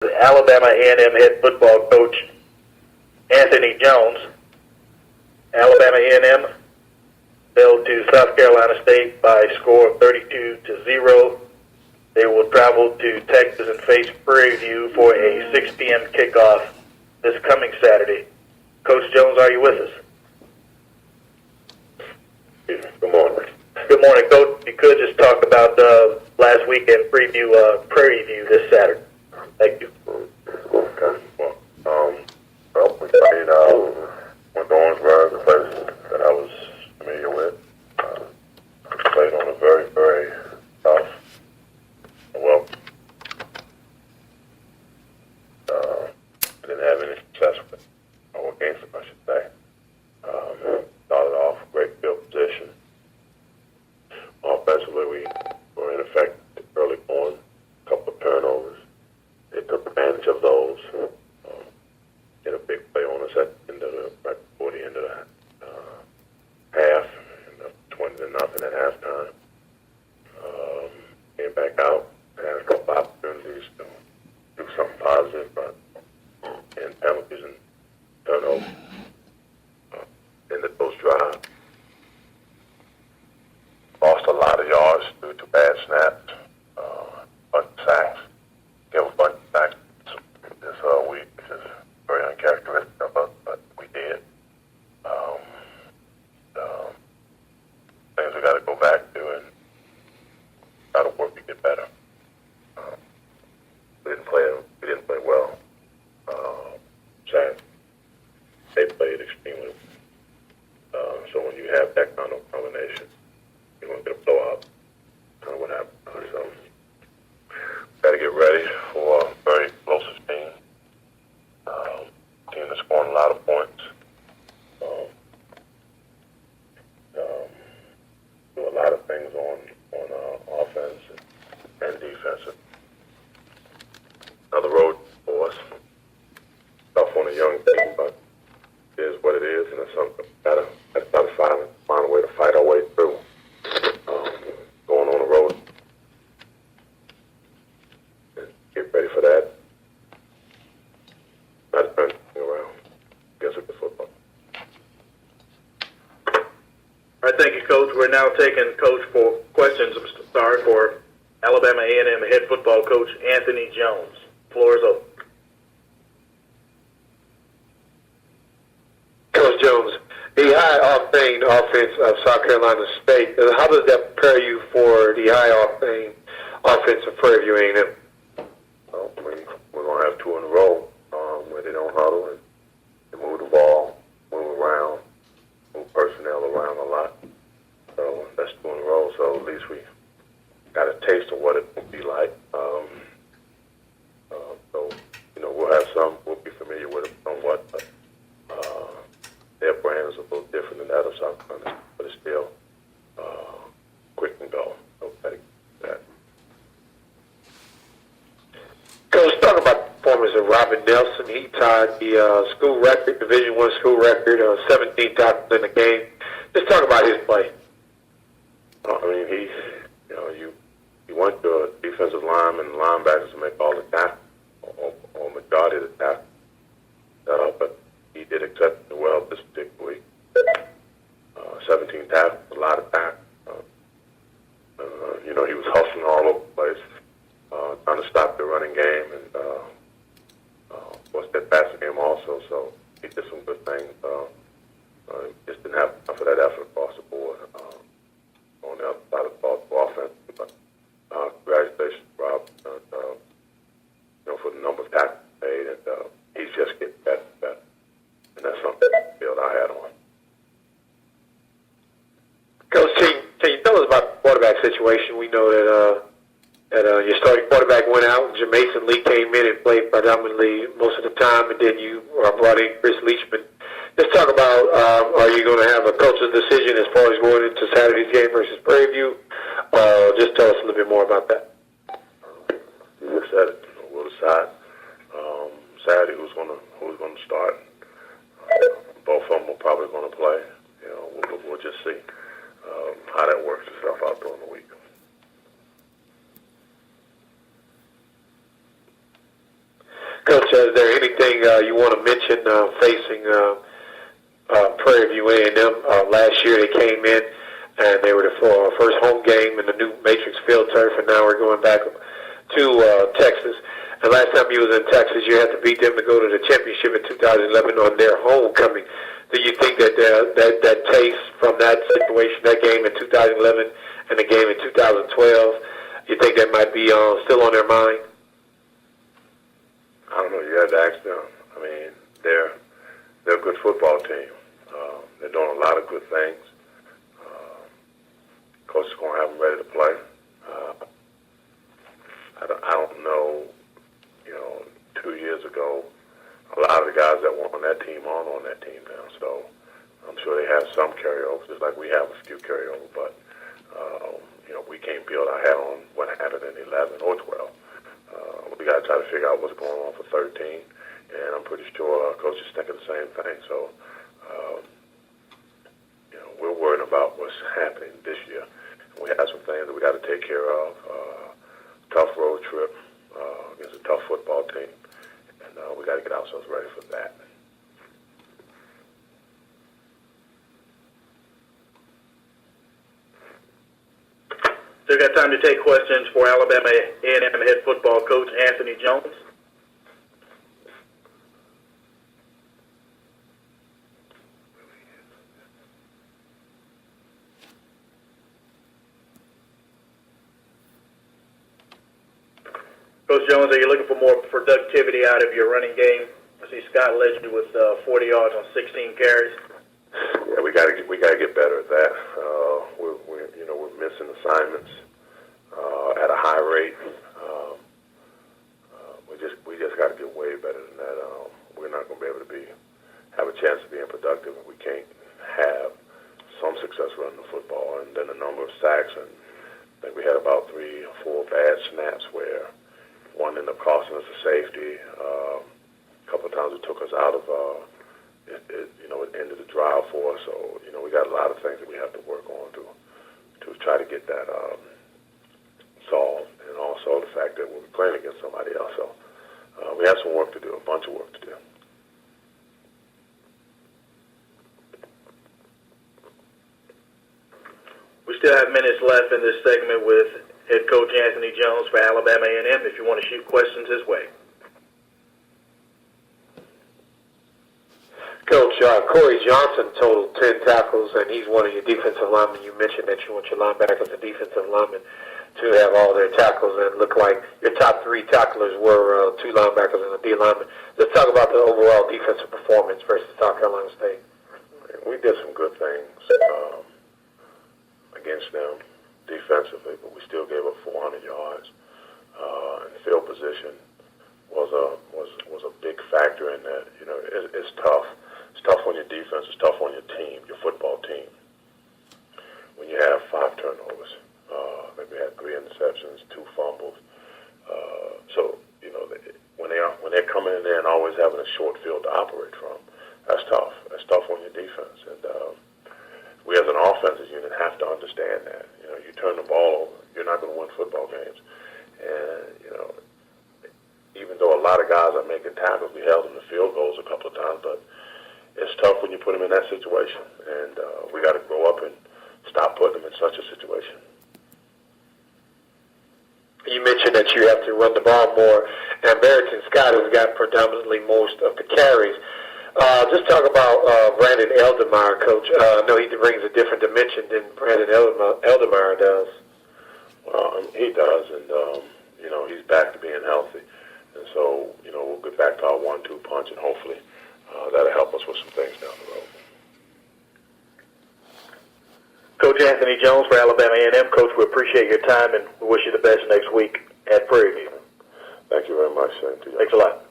Alabama A&M head football coach Anthony Jones. Alabama A&M fell to South Carolina State by a score of 32-0. They will travel to Texas and face Prairie View for a 6 p.m. kickoff this coming Saturday. Coach Jones, are you with us? Good morning. Good morning, Coach. If you could just talk about last weekend preview Prairie View this Saturday. Thank you. Okay. Well, we played with Owensburg, the place that I was familiar with. Played on a very, very tough, well, didn't have any success with it, or against them, I should say. Started off great field position. Offensively, we were ineffective early on, a couple of turnovers. They took advantage of those. Hit a big play on us at the end of right before the end of the half, and 20-0 at halftime. Came back out, had a couple opportunities to do something positive, but and penalties and turnovers. Ended those drives. Lost a lot of yards due to bad snaps, bunch of sacks. Gave a bunch of sacks this week, which is very uncharacteristic of us, but we did. Things we got to go back to and try to work to get better. We didn't play well. Sad. They played extremely well. So when you have that kind of combination, you're going to get a blowout. Kind of what happened. So got to get ready for a very explosive team. Team that's scoring a lot of points. Do a lot of things on offense and defense. Another road for us. Tough on a young team, but it is what it is, and it's something gotta find a way to fight our way through. Going on the road. And get ready for that. Not turn around. Guess it's football. All right, thank you, Coach. We're now taking Coach for questions. For Alabama A&M head football coach Anthony Jones. Floor is open. Coach Jones, the high-octane offense of South Carolina State, how does that prepare you for the high-octane offense of Prairie View A&M? Well, we're going to have two in a row where they don't huddle and they move the ball, move around, move personnel around a lot. So that's two in a row. So at least we got a taste of what it will be like. So, we'll be familiar with it somewhat, but their brand is a little different than that of South Carolina, but it's still quick and go. Nobody that. Coach, talk about the performance of Robin Nelson. He tied the school record, Division I school record, 17 tackles in the game. Just talk about his play. I mean, he went to a defensive lineman and linebackers to make all the tackles, or majority of the tackles. But he did exceptionally well this particular week. 17 tackles, a lot of tackles. He was hustling all over the place, trying to stop the running game, and was that passing game also. So he did some good things. Just didn't have enough of that effort across the board on the other side of the ball for offense. But congratulations, Rob, for the number of tackles made, and he's just getting better and better. And that's something to build our hat on. Coach, can you tell us about the quarterback situation? We know that your starting quarterback went out, and Jamason Lee came in and played predominantly most of the time, and then you brought in Chris Leachman. Just talk about, are you going to have a coach's decision as far as going into Saturday's game versus Prairie View? Just tell us a little bit more about that. You just said it. We'll decide Saturday who's going to start. Both of them are probably going to play. We'll just see how that works itself out during the week. Coach, is there anything you want to mention facing Prairie View A&M? Last year they came in and they were the first home game in the new Matrix Field turf, and now we're going back to Texas. And last time you was in Texas, you had to beat them to go to the championship in 2011 on their homecoming. Do you think that that taste from that situation, that game in 2011 and the game in 2012, you think that might be still on their mind? I don't know. You had to ask them. I mean, they're a good football team. They're doing a lot of good things. Coach is going to have them ready to play. I don't know. 2 years ago, a lot of the guys that were on that team aren't on that team now. So I'm sure they have some carryover, just like we have a few carryover. But we can't build our head on what happened in 11 or 12. We got to try to figure out what's going on for 13, and I'm pretty sure Coach is thinking the same thing. So, we're worried about what's happening this year. We have some things that we got to take care of. Tough road trip against a tough football team, and we got to get ourselves ready for that. Still got time to take questions for Alabama A&M head football coach Anthony Jones. Coach Jones, are you looking for more productivity out of your running game? I see Scott led you with 40 yards on 16 carries. Yeah, we got to get better at that. We're missing assignments at a high rate. We just got to get way better than that. We're not going to be able to have a chance of being productive if we can't have some success running the football. And then the number of sacks, and I think we had about 3 or 4 bad snaps where one ended up costing us a safety. A couple of times it took us out of it ended the drive for us. So we got a lot of things that we have to work on to try to get that solved, and also the fact that we're playing against somebody else. So we have some work to do, a bunch of work to do. We still have minutes left in this segment with head coach Anthony Jones for Alabama A&M if you want to shoot questions his way. Coach, Corey Johnson totaled 10 tackles, and he's one of your defensive linemen. You mentioned that you want your linebackers and defensive linemen to have all their tackles, and it looked like your top 3 tacklers were 2 linebackers and a D lineman. Let's talk about the overall defensive performance versus South Carolina State. We did some good things against them defensively, but we still gave up 400 yards. And field position was a big factor in that. It's tough. It's tough on your defense. It's tough on your team, your football team, when you have 5 turnovers. Maybe we had 3 interceptions, 2 fumbles. When they're coming in there and always having a short field to operate from, that's tough. That's tough on your defense. And we as an offensive unit have to understand that. You turn the ball over, you're not going to win football games. And, even though a lot of guys are making tackles, we held them to field goals a couple of times, but it's tough when you put them in that situation. And we got to grow up and stop putting them in such a situation. You mentioned that you have to run the ball more, and Barrington Scott has got predominantly most of the carries. Just talk about Brandon Eldermeyer, Coach. I know he brings a different dimension than Brandon Eldermeyer does. Well, he does, and he's back to being healthy, and so we'll get back to our 1-2 punch, and hopefully that'll help us with some things down the road. Coach Anthony Jones for Alabama A&M. Coach, we appreciate your time, and we wish you the best next week at Prairie View. Thank you very much. Same to you. Thanks a lot.